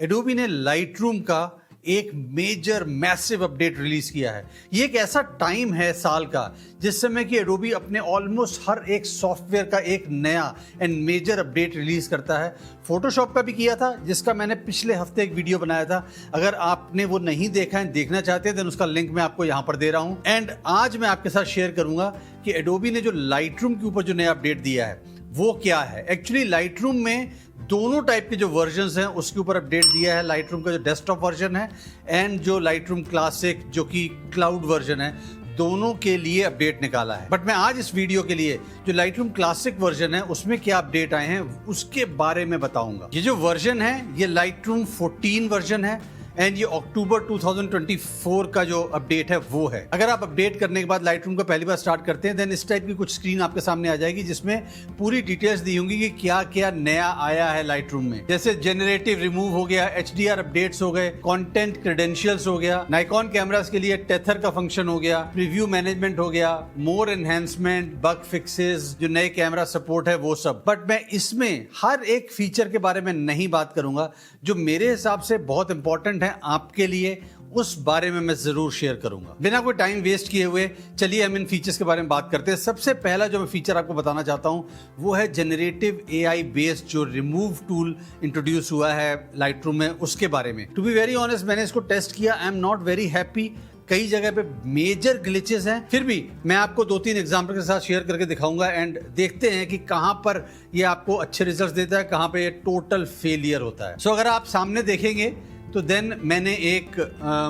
Adobe ने Lightroom का एक मेजर मैसिव अपडेट रिलीज किया है। ये एक ऐसा टाइम है साल का जिस समय कि एडोबी अपने ऑलमोस्ट हर एक सॉफ्टवेयर का एक नया एंड मेजर अपडेट रिलीज करता है। फोटोशॉप का भी किया था, जिसका मैंने पिछले हफ्ते एक वीडियो बनाया था। अगर आपने वो नहीं देखा है, देखना चाहते हैं, तो उसका लिंक मैं आपको यहाँ पर दे रहा हूँ। एंड आज मैं आपके साथ शेयर करूंगा कि एडोबी ने जो लाइटरूम के ऊपर जो नया अपडेट दिया है वो क्या है। एक्चुअली लाइटरूम में दोनों टाइप के जो वर्जन्स हैं उसके ऊपर अपडेट दिया है। लाइटरूम का जो डेस्कटॉप वर्जन है एंड जो लाइटरूम क्लासिक जो कि क्लाउड वर्जन है, दोनों के लिए अपडेट निकाला है। बट मैं आज इस वीडियो के लिए जो लाइटरूम क्लासिक वर्जन है उसमें क्या अपडेट आए हैं उसके बारे में बताऊंगा। ये जो वर्जन है ये लाइटरूम 14 वर्जन है एंड ये अक्टूबर 2024 का जो अपडेट है वो है। अगर आप अपडेट करने के बाद लाइटरूम को पहली बार स्टार्ट करते हैं देन इस टाइप की कुछ स्क्रीन आपके सामने आ जाएगी जिसमें पूरी डिटेल्स दी होंगी कि क्या क्या नया आया है लाइटरूम में। जैसे जनरेटिव रिमूव हो गया, HDR अपडेट्स हो गए, कंटेंट क्रेडेंशियल्स हो गया, नाइकॉन कैमरास के लिए टेथर का फंक्शन हो गया, प्रीव्यू मैनेजमेंट हो गया, मोर एनहेंसमेंट, बग फिक्सेस, जो नए कैमरा सपोर्ट है वो सब। बट मैं इसमें हर एक फीचर के बारे में नहीं बात करूंगा। जो मेरे हिसाब से बहुत इंपॉर्टेंट है आपके लिए, उस बारे में मैं जरूर शेयर करूंगा। बिना कोई टाइम वेस्ट किए हुए चलिए हम इन फीचर्स के बारे में बात करते हैं। सबसे पहला जो मैं फीचर आपको बताना चाहता हूं वो है जनरेटिव AI बेस्ड जो रिमूव टूल इंट्रोड्यूस हुआ है लाइटरूम में, उसके बारे में। टू बी वेरी ऑनेस्ट, मैंने इसको टेस्ट किया, I am not very happy. कई जगह पे मेजर ग्लिचेस हैं, फिर भी मैं आपको 2-3 एग्जांपल के साथ शेयर करके दिखाऊंगा एंड देखते हैं कि कहां पर ये आपको अच्छे रिजल्ट्स देता है, कहां पे ये टोटल फेलियर होता है। सो अगर आप सामने देखेंगे तो देन मैंने एक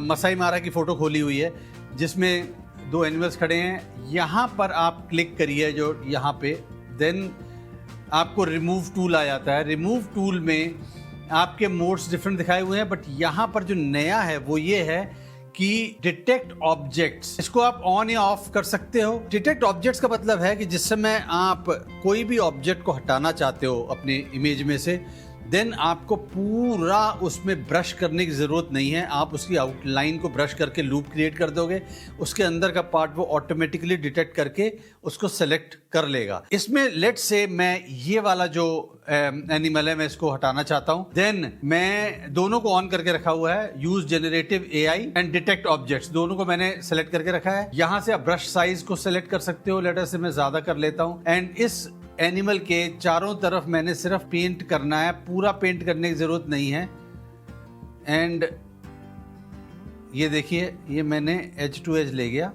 मसाई मारा की फोटो खोली हुई है जिसमें 2 एनिमल्स खड़े हैं। यहाँ पर आप क्लिक करिए जो यहाँ पे, देन आपको रिमूव टूल आ जाता है। रिमूव टूल में आपके मोड्स डिफरेंट दिखाए हुए हैं, बट यहाँ पर जो नया है वो ये है कि डिटेक्ट ऑब्जेक्ट्स, इसको आप ऑन या ऑफ कर सकते हो। डिटेक्ट ऑब्जेक्ट्स का मतलब है कि जिस समय आप कोई भी ऑब्जेक्ट को हटाना चाहते हो अपनी इमेज में से, देन आपको पूरा उसमें ब्रश करने की जरूरत नहीं है। आप उसकी आउटलाइन को ब्रश करके लूप क्रिएट कर दोगे, उसके अंदर का पार्ट वो ऑटोमेटिकली डिटेक्ट करके उसको सेलेक्ट कर लेगा। इसमें लेट्स से मैं ये वाला जो एनिमल है मैं इसको हटाना चाहता हूं, देन मैं दोनों को ऑन करके रखा हुआ है। Use generative AI and detect objects, दोनों को मैंने सेलेक्ट करके रखा है। यहां से आप ब्रश साइज को सेलेक्ट कर सकते हो। लेटर से मैं ज्यादा कर लेता हूं एंड इस एनिमल के चारों तरफ मैंने सिर्फ पेंट करना है, पूरा पेंट करने की जरूरत नहीं है। एंड ये देखिए, ये मैंने एज टू एज ले गया,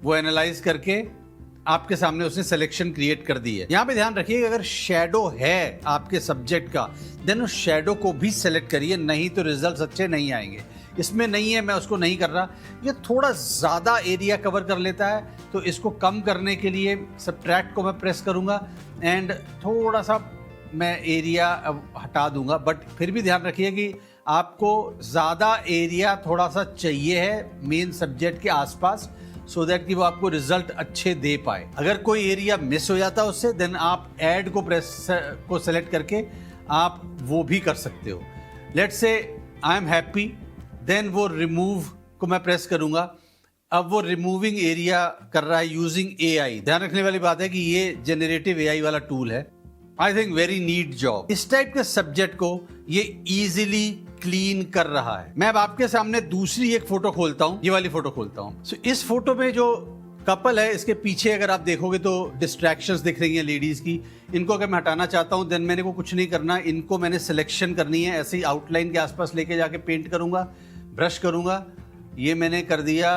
वो एनालाइज करके आपके सामने उसने सिलेक्शन क्रिएट कर दी है। यहां पे ध्यान रखिए अगर शेडो है आपके सब्जेक्ट का देन उस शेडो को भी सेलेक्ट करिए, नहीं तो रिजल्ट्स अच्छे नहीं आएंगे। इसमें नहीं है, मैं उसको नहीं कर रहा। ये थोड़ा ज़्यादा एरिया कवर कर लेता है, तो इसको कम करने के लिए सबट्रैक्ट को मैं प्रेस करूंगा एंड थोड़ा सा मैं एरिया हटा दूंगा। बट फिर भी ध्यान रखिए कि आपको ज़्यादा एरिया थोड़ा सा चाहिए है मेन सब्जेक्ट के आसपास, सो दैट कि वो आपको रिजल्ट अच्छे दे पाए। अगर कोई एरिया मिस हो जाता है उससे, देन आप ऐड को को सेलेक्ट करके आप वो भी कर सकते हो। Let's say I am happy, then वो रिमूव को मैं प्रेस करूंगा। अब वो रिमूविंग एरिया कर रहा है यूजिंग AI। ध्यान रखने वाली बात है कि ये जनरेटिव AI वाला टूल है। I think very neat job. इस टाइप के सब्जेक्ट को ये इजीली क्लीन कर रहा है। मैं अब आपके सामने दूसरी एक फोटो खोलता हूं, ये वाली फोटो खोलता हूं। So, इस फोटो में जो कपल है, इसके पीछे अगर आप देखोगे तो डिस्ट्रैक्शंस दिख रही हैं लेडीज की। इनको अगर मैं हटाना चाहता हूं देन मैंने को कुछ नहीं करना, इनको मैंने सिलेक्शन करनी है। ऐसे ही आउटलाइन के आसपास लेके जाके पेंट करूंगा, ब्रश करूंगा। ये मैंने कर दिया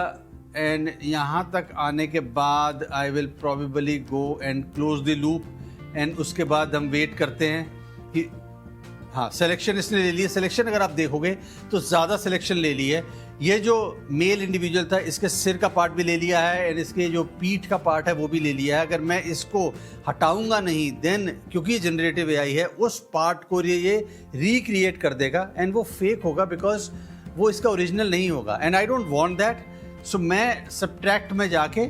एंड यहां तक आने के बाद I will probably go and close the loop and उसके बाद हम वेट करते हैं कि हाँ, सिलेक्शन इसने ले ली है। सिलेक्शन अगर आप देखोगे तो ज़्यादा सिलेक्शन ले ली है। ये जो मेल इंडिविजुअल था इसके सिर का पार्ट भी ले लिया है एंड इसके जो पीठ का पार्ट है वो भी ले लिया है। अगर मैं इसको हटाऊंगा नहीं देन, क्योंकि ये जनरेटिव AI है, उस पार्ट को ये रिक्रिएट कर देगा एंड वो फेक होगा बिकॉज वो इसका ओरिजिनल नहीं होगा and I don't want that. So मैं सबट्रैक्ट में जाके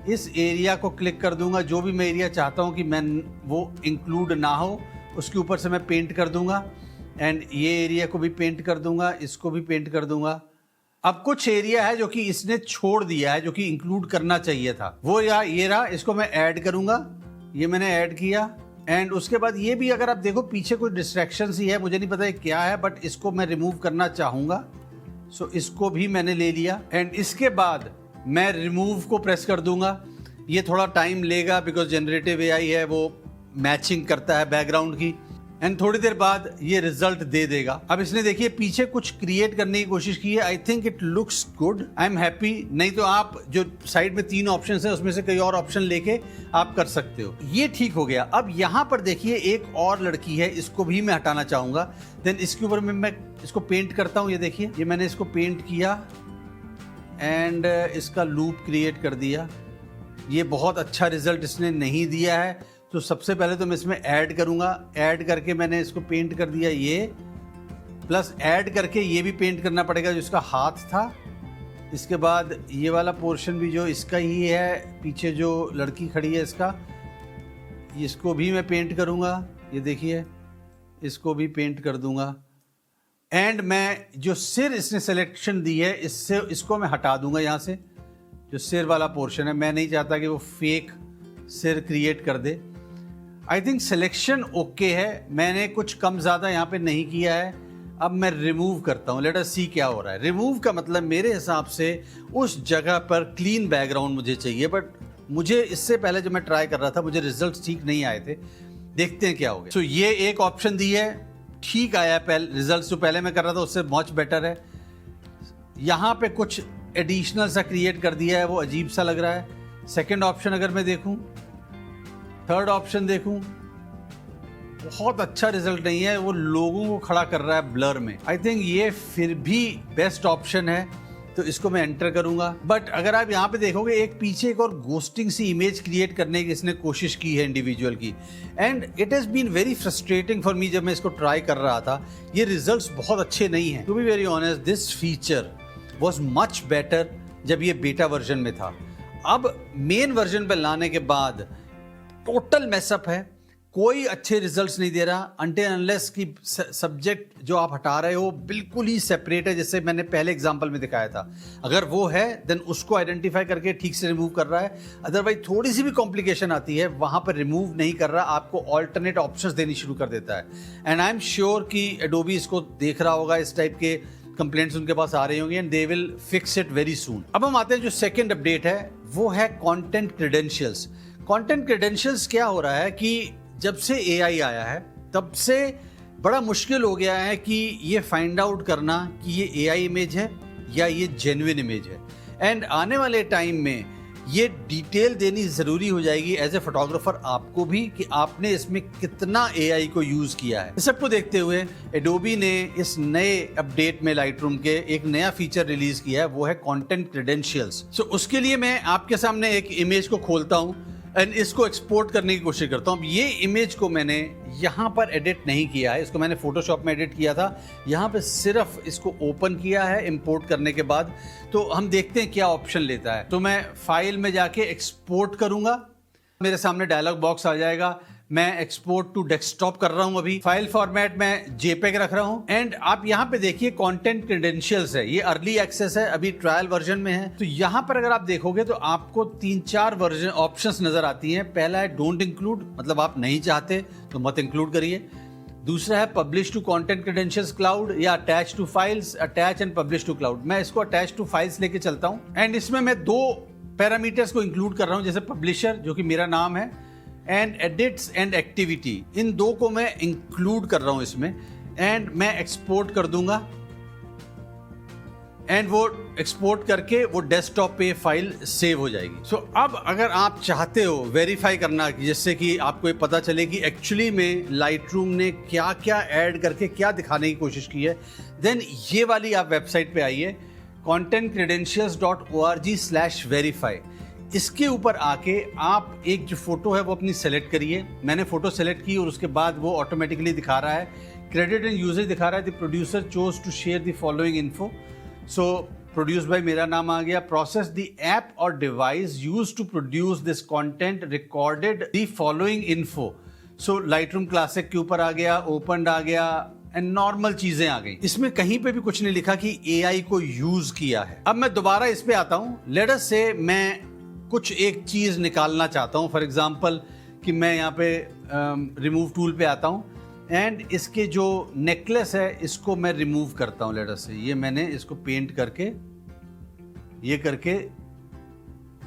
इस एरिया को क्लिक कर दूंगा, जो भी मैं एरिया चाहता हूँ कि मैं वो इंक्लूड ना हो, उसके ऊपर से मैं पेंट कर दूंगा एंड ये एरिया को भी पेंट कर दूंगा, इसको भी पेंट कर दूंगा। अब कुछ एरिया है जो कि इसने छोड़ दिया है, जो कि इंक्लूड करना चाहिए था, वो या ये रहा। इसको मैं ऐड करूंगा, ये मैंने ऐड किया एंड उसके बाद ये भी अगर आप देखो पीछे कुछ डिस्ट्रैक्शन ही है, मुझे नहीं पता ये क्या है, बट इसको मैं रिमूव करना चाहूँगा। सो इसको भी मैंने ले लिया एंड इसके बाद मैं रिमूव को प्रेस कर दूंगा। ये थोड़ा टाइम लेगा बिकॉज जनरेटिव एआई है, वो मैचिंग करता है बैकग्राउंड की एंड थोड़ी देर बाद ये रिजल्ट दे देगा। अब इसने देखिए पीछे कुछ क्रिएट करने की कोशिश की है। I think it looks good, I am happy. नहीं तो आप जो साइड में 3 ऑप्शन है उसमें से कई और ऑप्शन लेके आप कर सकते हो। ये ठीक हो गया। अब यहाँ पर देखिए एक और लड़की है, इसको भी मैं हटाना चाहूंगा। देन इसके ऊपर मैं इसको पेंट करता हूँ। ये देखिए ये मैंने इसको पेंट किया एंड इसका लूप क्रिएट कर दिया। ये बहुत अच्छा रिजल्ट इसने नहीं दिया है, तो सबसे पहले तो मैं इसमें ऐड करूंगा। ऐड करके मैंने इसको पेंट कर दिया ये, प्लस ऐड करके ये भी पेंट करना पड़ेगा जो इसका हाथ था। इसके बाद ये वाला पोर्शन भी जो इसका ही है, पीछे जो लड़की खड़ी है इसको भी मैं पेंट करूंगा। ये देखिए इसको भी पेंट कर दूंगा एंड मैं जो सिर इसने सिलेक्शन दी है इसको मैं हटा दूंगा यहाँ से। जो सिर वाला पोर्शन है, मैं नहीं चाहता कि वो फेक सिर क्रिएट कर दे। आई थिंक सिलेक्शन ओके है, मैंने कुछ कम ज़्यादा यहाँ पे नहीं किया है। अब मैं रिमूव करता हूँ, लेट अस सी क्या हो रहा है। रिमूव का मतलब मेरे हिसाब से उस जगह पर क्लीन बैकग्राउंड मुझे चाहिए, बट मुझे इससे पहले जब मैं ट्राई कर रहा था मुझे रिजल्ट ठीक नहीं आए थे। देखते हैं क्या हो गया। सो ये एक ऑप्शन दी है, ठीक आया। पहले रिजल्ट जो पहले मैं कर रहा था उससे मच बेटर है। यहाँ पे कुछ एडिशनल सा क्रिएट कर दिया है, वो अजीब सा लग रहा है। सेकेंड ऑप्शन अगर मैं देखूँ, थर्ड ऑप्शन देखूं, बहुत अच्छा रिजल्ट नहीं है, वो लोगों को खड़ा कर रहा है ब्लर में। आई थिंक ये फिर भी बेस्ट ऑप्शन है, तो इसको मैं एंटर करूंगा। बट अगर आप यहाँ पे देखोगे एक पीछे एक और गोस्टिंग सी इमेज क्रिएट करने की इसने कोशिश की है इंडिविजुअल की, and it has been very frustrating for me. जब मैं इसको ट्राई कर रहा था, ये रिजल्ट्स बहुत अच्छे नहीं हैं। To be very honest, this feature was much better जब ये बेटा वर्जन में था। अब मेन वर्जन पे लाने के बाद टोटल मैसअप है, कोई अच्छे रिजल्ट्स नहीं दे रहा अनटिल अनलेस कि सब्जेक्ट जो आप हटा रहे हो बिल्कुल ही सेपरेट है, जैसे मैंने पहले एग्जांपल में दिखाया था। अगर वो है देन उसको आइडेंटिफाई करके ठीक से रिमूव कर रहा है। अदरवाइज थोड़ी सी भी कॉम्प्लिकेशन आती है वहां पर रिमूव नहीं कर रहा, आपको ऑल्टरनेट ऑप्शंस देनी शुरू कर देता है। एंड आई एम श्योर कि एडोबी इसको देख रहा होगा, इस टाइप के कंप्लेंट्स उनके पास आ रही होंगी and they will fix it very soon. अब हम आते हैं जो सेकेंड अपडेट है, वो है कॉन्टेंट क्रेडेंशियल्स। कंटेंट क्रेडेंशियल्स क्या हो रहा है कि जब से एआई आया है तब से बड़ा मुश्किल हो गया है कि ये फाइंड आउट करना कि ये एआई इमेज है या ये जेन्युइन इमेज है। एंड आने वाले टाइम में ये डिटेल देनी ज़रूरी हो जाएगी एज ए फोटोग्राफर आपको भी, कि आपने इसमें कितना एआई को यूज़ किया है। इस सबको देखते हुए एडोबी ने इस नए अपडेट में लाइटरूम के एक नया फीचर रिलीज किया है, वो है कंटेंट क्रेडेंशियल्स। सो उसके लिए मैं आपके सामने एक इमेज को खोलता हूँ एंड इसको एक्सपोर्ट करने की कोशिश करता हूँ। ये इमेज को मैंने यहाँ पर एडिट नहीं किया है, इसको मैंने फोटोशॉप में एडिट किया था। यहाँ पे सिर्फ इसको ओपन किया है इंपोर्ट करने के बाद। तो हम देखते हैं क्या ऑप्शन लेता है। तो मैं फाइल में जाके एक्सपोर्ट करूंगा, मेरे सामने डायलॉग बॉक्स आ जाएगा। मैं एक्सपोर्ट टू डेस्कटॉप कर रहा हूं, अभी फाइल फॉर्मेट में जेपेग रख रहा हूं। एंड आप यहां पे देखिए कंटेंट क्रेडेंशियल्स है, ये अर्ली एक्सेस है, अभी ट्रायल वर्जन में है। तो यहां पर अगर आप देखोगे तो आपको 3-4 वर्जन ऑप्शंस नजर आती हैं। पहला है डोंट इंक्लूड, मतलब आप नहीं चाहते तो मत इंक्लूड करिए। दूसरा है publish to content credentials cloud या attach to files, attach and publish to cloud. मैं इसको अटैच टू फाइल्स लेके चलता हूं एंड इसमें मैं 2 पैरामीटर्स को इंक्लूड कर रहा हूं, जैसे पब्लिशर जो कि मेरा नाम है एंड एडिट्स एंड एक्टिविटी, इन 2 को मैं इंक्लूड कर रहा हूं इसमें। एंड मैं एक्सपोर्ट कर दूंगा एंड वो एक्सपोर्ट करके वो डेस्कटॉप पे फाइल सेव हो जाएगी। सो अब अगर आप चाहते हो वेरीफाई करना जिससे कि आपको ये पता चले कि एक्चुअली में लाइटरूम ने क्या क्या ऐड करके क्या दिखाने की कोशिश की है, देन ये वाली आप वेबसाइट पे आइए contentcredentials.org/verify। इसके ऊपर आके आप एक जो फोटो है वो अपनी सेलेक्ट करिए। मैंने फोटो सेलेक्ट की और उसके बाद वो ऑटोमेटिकली दिखा रहा है, क्रेडिट एंड यूजेज दिखा रहा है। The producer chose to share the following info. So produce by मेरा नाम आ गया। प्रोसेस द ऐप और device use to produce this content recorded the following info. So Lightroom Classic के ऊपर आ गया, ओपन आ गया एंड नॉर्मल चीजें आ गई। इसमें कहीं पे भी कुछ नहीं लिखा कि एआई को यूज किया है। अब मैं दोबारा इस पे आता हूं। लेट अस से मैं कुछ एक चीज निकालना चाहता हूं, फॉर एग्जांपल कि मैं यहाँ पे रिमूव टूल पे आता हूँ एंड इसके जो नेकलेस है इसको मैं रिमूव करता हूँ। लेट अस से ये मैंने इसको पेंट करके ये करके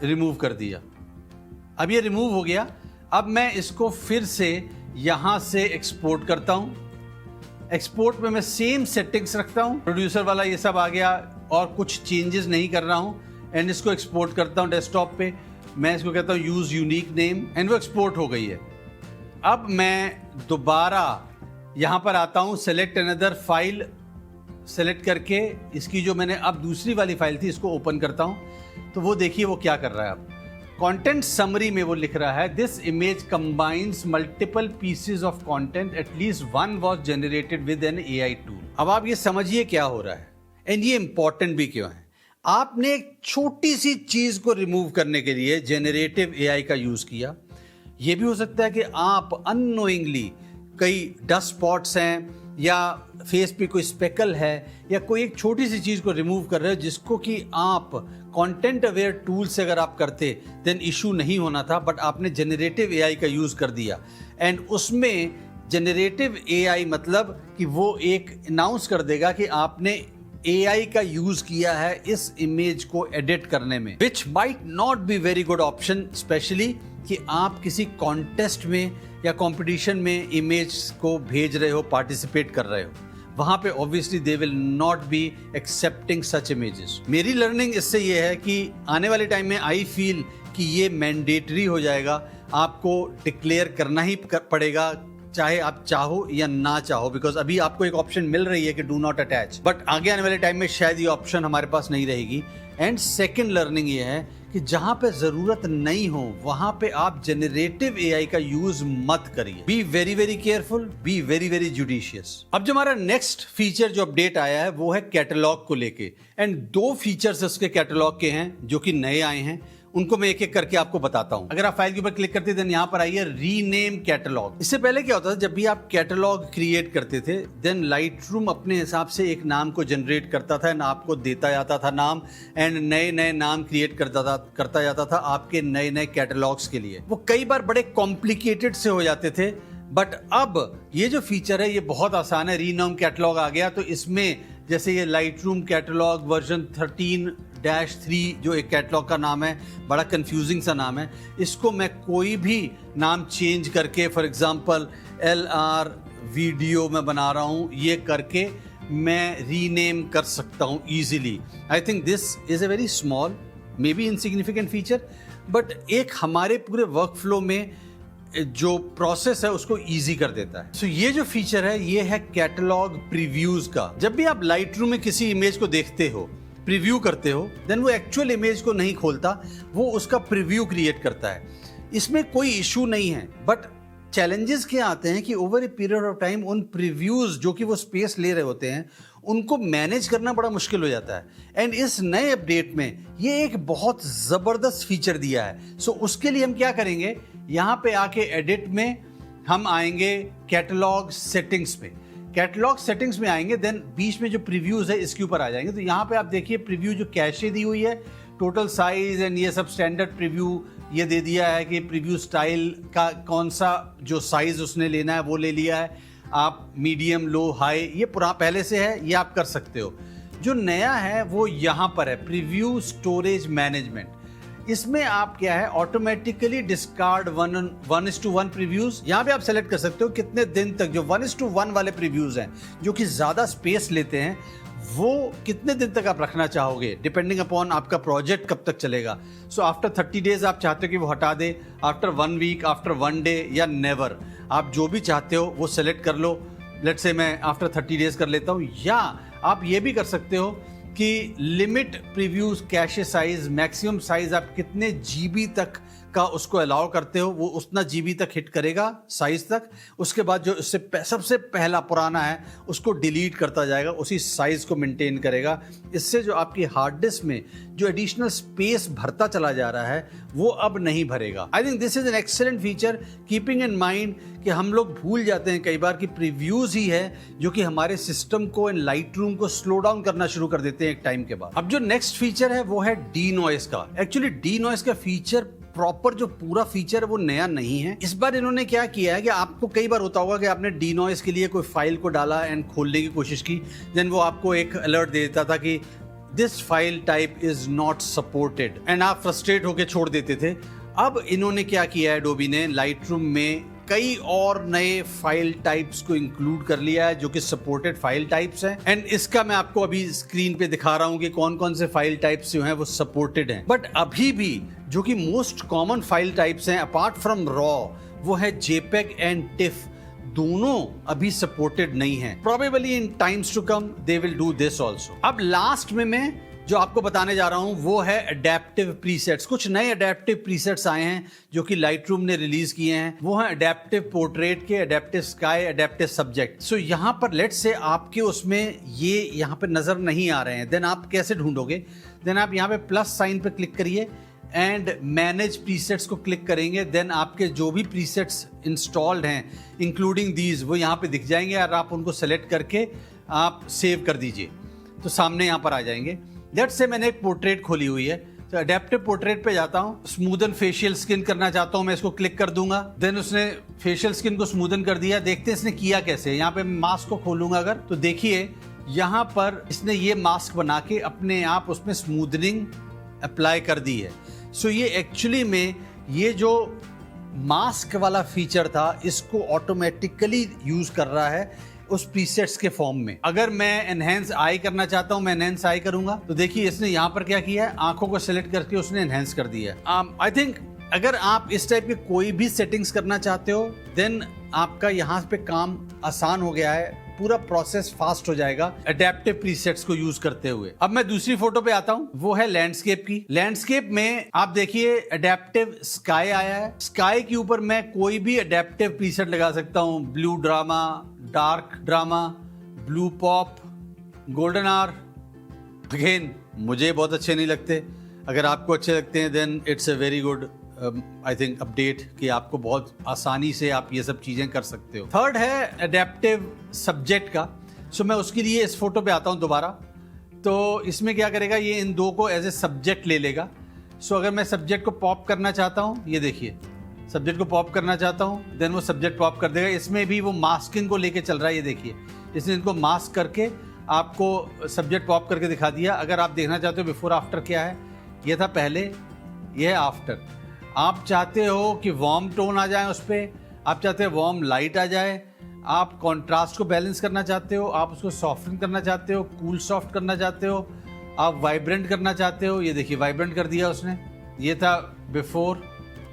रिमूव कर दिया। अब ये रिमूव हो गया। अब मैं इसको फिर से यहाँ से एक्सपोर्ट करता हूँ। एक्सपोर्ट में मैं सेम सेटिंग्स रखता हूँ, प्रोड्यूसर वाला ये सब आ गया और कुछ चेंजेस नहीं कर रहा हूँ एंड इसको एक्सपोर्ट करता हूँ डेस्कटॉप पे। मैं इसको कहता हूँ यूज यूनिक नेम एंड वो एक्सपोर्ट हो गई है। अब मैं दोबारा यहाँ पर आता हूँ, सेलेक्ट अनदर फाइल सेलेक्ट करके इसकी जो मैंने अब दूसरी वाली फाइल थी इसको ओपन करता हूँ। तो वो देखिए वो क्या कर रहा है। अब कंटेंट समरी में वो लिख रहा है this image combines multiple pieces of content, at least one was generated with an AI tool. अब आप ये समझिए क्या हो रहा है एंड ये इंपॉर्टेंट भी क्यों है। आपने एक छोटी सी चीज को रिमूव करने के लिए जेनरेटिव एआई का यूज किया। ये भी हो सकता है कि आप अननोइंगली कई डस्ट स्पॉट्स हैं या फेस पे कोई स्पेकल है या कोई एक छोटी सी चीज को रिमूव कर रहे हो जिसको कि आप कंटेंट अवेयर टूल से अगर आप करते देन इशू नहीं होना था, बट आपने जेनरेटिव एआई का यूज कर दिया। एंड उसमें जेनरेटिव एआई मतलब कि वो एक अनाउंस कर देगा कि आपने एआई का यूज किया है इस इमेज को एडिट करने में, which might not be very good option, specially कि आप किसी कॉन्टेस्ट में या कंपटीशन में इमेज को भेज रहे हो, पार्टिसिपेट कर रहे हो। वहां पे obviously they will not be accepting such images. मेरी लर्निंग इससे ये है कि आने वाले टाइम में आई फील कि ये मैंडेटरी हो जाएगा, आपको डिक्लेयर करना ही पड़ेगा चाहे आप चाहो या ना चाहो, बिकॉज अभी आपको एक ऑप्शन मिल रही है कि डू नॉट अटैच, बट आगे आने वाले टाइम में शायद ये ऑप्शन हमारे पास नहीं रहेगी। एंड सेकेंड लर्निंग ये है कि जहां पे जरूरत नहीं हो वहां पे आप जेनरेटिव एआई का यूज मत करिए। Be very very careful, be very very judicious. अब जो हमारा नेक्स्ट फीचर जो अपडेट आया है वो है कैटलॉग को लेके, एंड दो फीचर्स उसके कैटलॉग के हैं जो कि नए आए हैं, उनको मैं एक एक करके आपको बताता हूं। अगर आप फाइल के ऊपर क्लिक करते हैं यहां पर आइए रीनेम कैटलॉग। इससे पहले क्या होता था, जब भी आप कैटलॉग क्रिएट करते थे देन लाइटरूम अपने हिसाब से एक नाम को जनरेट करता था एंड आपको देता जाता था नाम, एंड नए नए नाम क्रिएट करता जाता था आपके नए नए कैटलॉग्स के लिए। वो कई बार बड़े कॉम्प्लिकेटेड से हो जाते थे, बट अब ये जो फीचर है ये बहुत आसान है। रीनेम कैटलॉग आ गया, तो इसमें जैसे ये लाइटरूम कैटलॉग वर्जन 13-3 जो एक कैटलॉग का नाम है, बड़ा कंफ्यूजिंग सा नाम है, इसको मैं कोई भी नाम चेंज करके, फॉर एग्जांपल LR वीडियो मैं बना रहा हूँ, ये करके मैं रीनेम कर सकता हूँ easily. I think this is a very small may be insignificant feature, but एक हमारे पूरे वर्क फ्लो में जो प्रोसेस है उसको इजी कर देता है। सो ये जो फीचर है ये है कैटलॉग प्रीव्यूज का। जब भी आप लाइटरूम में किसी इमेज को देखते हो, प्रीव्यू करते हो, देन वो एक्चुअल इमेज को नहीं खोलता, वो उसका प्रीव्यू क्रिएट करता है। इसमें कोई इशू नहीं है, बट चैलेंजेस क्या आते हैं कि over a period of time उन प्रीव्यूज जो कि वो स्पेस ले रहे होते हैं उनको मैनेज करना बड़ा मुश्किल हो जाता है। एंड इस नए अपडेट में ये एक बहुत ज़बरदस्त फीचर दिया है। सो उसके लिए हम क्या करेंगे, यहाँ पे आके एडिट में हम आएंगे कैटलॉग सेटिंग्स पे, कैटलॉग सेटिंग्स में आएंगे, देन बीच में जो प्रीव्यूज है इसके ऊपर आ जाएंगे। तो यहाँ पे आप देखिए प्रीव्यू जो कैशे दी हुई है, टोटल साइज एंड ये सब स्टैंडर्ड प्रीव्यू ये दे दिया है कि प्रीव्यू स्टाइल का कौन सा जो साइज उसने लेना है वो ले लिया है। आप मीडियम, लो, हाई ये पूरा पहले से है, ये आप कर सकते हो। जो नया है वो यहाँ पर है प्रीव्यू स्टोरेज मैनेजमेंट। इसमें आप क्या है ऑटोमेटिकली डिस्कार्ड 1:1 प्रीव्यूज। यहाँ पे आप सेलेक्ट कर सकते हो कितने दिन तक जो 1:1 वाले प्रीव्यूज हैं जो कि ज्यादा स्पेस लेते हैं वो कितने दिन तक आप रखना चाहोगे, डिपेंडिंग अपॉन आपका प्रोजेक्ट कब तक चलेगा। सो आफ्टर 30 डेज आप चाहते हो कि वो हटा दे, आफ्टर 1 वीक, आफ्टर 1 डे या नेवर, आप जो भी चाहते हो वो सेलेक्ट कर लो। लेट्स से मैं आफ्टर 30 डेज कर लेता हूँ। या आप ये भी कर सकते हो कि limit previews cache size, maximum size आप कितने जीबी तक का उसको अलाउ करते हो, वो उतना जीबी तक हिट करेगा साइज तक। उसके बाद जो इससे सबसे पहला पुराना है उसको डिलीट करता जाएगा, उसी साइज को मेंटेन करेगा। इससे जो आपकी हार्ड डिस्क में जो एडिशनल स्पेस भरता चला जा रहा है वो अब नहीं भरेगा। I think this is an excellent feature, keeping in mind कि हम लोग भूल जाते हैं कई बार कि प्रीव्यूज ही है जो कि हमारे सिस्टम को इन लाइटरूम को स्लो डाउन करना शुरू कर देते हैं एक टाइम के बाद। अब जो नेक्स्ट फीचर है वो है डी नॉइस का। एक्चुअली डी नॉइस का फीचर प्रॉपर जो पूरा फीचर है वो नया नहीं है। इस बार इन्होंने क्या किया है कि आपको कई बार होता होगा कि आपने डीनॉइस के लिए कोई फाइल को डाला एंड खोलने की कोशिश की, देन वो आपको एक अलर्ट दे देता था कि this file type is not supported and आप फ्रस्ट्रेट होकर छोड़ देते थे। अब इन्होंने क्या किया है, एडोबी ने लाइटरूम में कई और नए फाइल टाइप्स को इंक्लूड कर लिया है जो कि सपोर्टेड फाइल टाइप्स हैं, एंड इसका मैं आपको अभी स्क्रीन पे दिखा रहा हूं कि कौन कौन से फाइल टाइप्स जो हैं वो सपोर्टेड हैं। बट अभी भी जो कि मोस्ट कॉमन फाइल टाइप्स हैं अपार्ट फ्रॉम रॉ, वो है जेपेग एंड टिफ, दोनों अभी सपोर्टेड नहीं है। Probably in times to come they will do this also. अब लास्ट में मैं जो आपको बताने जा रहा हूं वो है अडेप्टिव प्रीसेट्स। कुछ नए अडेप्टिव प्रीसेट्स आए हैं जो कि लाइटरूम ने रिलीज किए हैं। वो हैं अडेप्टिव पोर्ट्रेट के, अडेप्टिव स्काई, अडेप्टिव सब्जेक्ट। सो यहां पर लेट्स से आपके उसमें ये यहां पे नजर नहीं आ रहे हैं, देन आप कैसे ढूंढोगे? देन आप यहां पे प्लस साइन पे क्लिक करिए एंड मैनेज प्रीसेट्स को क्लिक करेंगे। देन आपके जो भी प्रीसेट्स इंस्टॉल्ड हैं इंक्लूडिंग दीज वो यहाँ पे दिख जाएंगे और आप उनको सेलेक्ट करके आप सेव कर दीजिए तो सामने यहाँ पर आ जाएंगे। लेट्स से मैंने एक पोर्ट्रेट खोली हुई है, तो अडेप्टिव पोर्ट्रेट पे जाता हूँ, स्मूदन फेशियल स्किन करना चाहता हूँ, मैं इसको क्लिक कर दूंगा। देन उसने फेशियल स्किन को स्मूदन कर दिया। देखते हैं इसने किया कैसे। यहाँ पे मास्क को खोलूंगा अगर, तो देखिए यहाँ पर इसने ये मास्क बना के अपने आप उसमें स्मूदनिंग अप्लाई कर दी है। सो ये एक्चुअली में ये जो मास्क वाला फीचर था इसको ऑटोमेटिकली यूज कर रहा है उस प्रीसेट्स के फॉर्म में। अगर मैं एनहेंस आई करना चाहता हूं, मैं एनहेंस आई करूंगा तो देखिए इसने यहां पर क्या किया है, आंखों को सिलेक्ट करके उसने एनहेंस कर दिया है। आई थिंक अगर आप इस टाइप के कोई भी सेटिंग्स करना चाहते हो देन आपका यहां पे काम आसान हो गया है, पूरा प्रोसेस फास्ट हो जाएगा अडेप्टिव प्रीसेट्स को यूज करते हुए। अब मैं दूसरी फोटो पे आता हूं, वो है लैंडस्केप की। लैंडस्केप में आप देखिए अडेप्टिव स्काई आया है। स्काई के ऊपर मैं कोई भी अडेप्टिव प्रीसेट लगा सकता हूं, blue drama, dark drama, blue pop, golden hour. Again मुझे बहुत अच्छे नहीं लगते, अगर आपको अच्छे लगते हैं then it's a very good I think update कि आपको बहुत आसानी से आप ये सब चीजें कर सकते हो। थर्ड है अडेप्टिव सब्जेक्ट का। सो मैं उसके लिए इस फोटो पे आता हूं दोबारा, तो इसमें क्या करेगा, ये इन दो को एज ए सब्जेक्ट ले लेगा। सो अगर मैं सब्जेक्ट को पॉप करना चाहता हूं, ये देखिए सब्जेक्ट को पॉप करना चाहता हूं, देन वो सब्जेक्ट पॉप कर देगा। इसमें भी वो मास्किंग को लेके चल रहा है, ये देखिए इसने इनको मास्क करके आपको सब्जेक्ट पॉप करके दिखा दिया। अगर आप देखना चाहते हो बिफोर आफ्टर क्या है, ये था पहले, ये है आफ्टर। आप चाहते हो कि वार्म टोन आ जाए उस पर, आप चाहते हो वार्म लाइट आ जाए, आप कंट्रास्ट को बैलेंस करना चाहते हो, आप उसको सॉफ्टन करना चाहते हो, कूल सॉफ्ट करना चाहते हो, आप वाइब्रेंट करना चाहते हो, ये देखिए वाइब्रेंट कर दिया उसने। ये था बिफोर,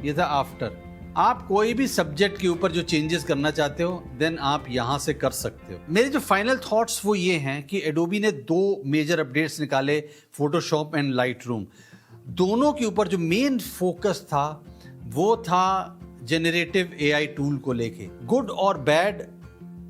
ये था आफ्टर। आप कोई भी सब्जेक्ट के ऊपर जो चेंजेस करना चाहते हो देन आप यहां से कर सकते हो। मेरे जो फाइनल थॉट्स वो ये हैं कि एडोबी ने दो मेजर अपडेट्स निकाले, फोटोशॉप एंड लाइटरूम। दोनों के ऊपर जो मेन फोकस था वो था जेनरेटिव एआई टूल को लेके। गुड और बैड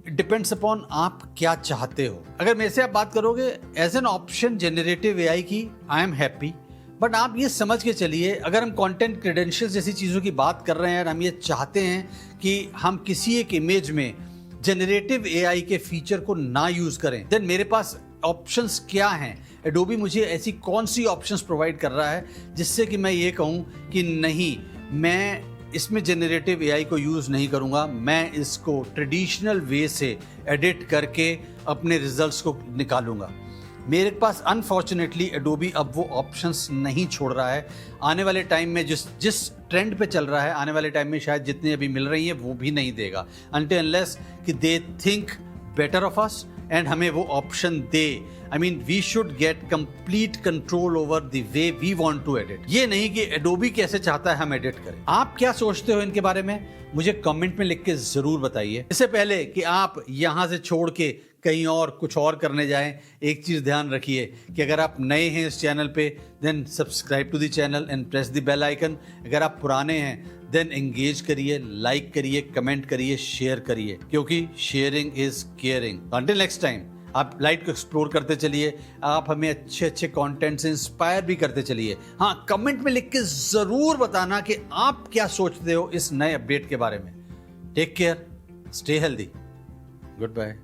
डिपेंड्स अपॉन आप क्या चाहते हो। अगर मेरे से आप बात करोगे as an option generative AI की, आई एम हैप्पी। बट आप ये समझ के चलिए, अगर हम कंटेंट क्रेडेंशियल्स जैसी चीज़ों की बात कर रहे हैं और हम ये चाहते हैं कि हम किसी एक इमेज में जेनरेटिव एआई के फीचर को ना यूज़ करें, देन मेरे पास ऑप्शंस क्या हैं? एडोबी मुझे ऐसी कौन सी ऑप्शंस प्रोवाइड कर रहा है जिससे कि मैं ये कहूँ कि नहीं, मैं इसमें जेनरेटिव एआई को यूज़ नहीं करूँगा, मैं इसको ट्रेडिशनल वे से एडिट करके अपने रिजल्ट्स को निकालूंगा। मेरे पास अनफॉर्चुनेटली एडोबी अब वो ऑप्शंस नहीं छोड़ रहा है। आने वाले टाइम में जिस ट्रेंड पे चल रहा है, आने वाले टाइम में शायद जितनी अभी मिल रही है वो भी नहीं देगा, अनटिल अनलेस कि they think better of us and हमें वो ऑप्शन दे। I mean we should get complete control over the way we want to edit. ये नहीं कि एडोबी कैसे चाहता है हम एडिट करें। आप क्या सोचते हो इनके बारे में, मुझे कमेंट में लिख के जरूर बताइए। इससे पहले कि आप यहां से छोड़ के कहीं और कुछ और करने जाएं, एक चीज ध्यान रखिए कि अगर आप नए हैं इस चैनल पे then subscribe to the channel and press the bell icon. अगर आप पुराने हैं देन एंगेज करिए, लाइक करिए, कमेंट करिए, शेयर करिए, क्योंकि sharing is caring. Until next time, आप लाइट को एक्सप्लोर करते चलिए, आप हमें अच्छे अच्छे कंटेंट से इंस्पायर भी करते चलिए। हाँ, कमेंट में लिख के जरूर बताना कि आप क्या सोचते हो इस नए अपडेट के बारे में। Take care, stay healthy, good bye.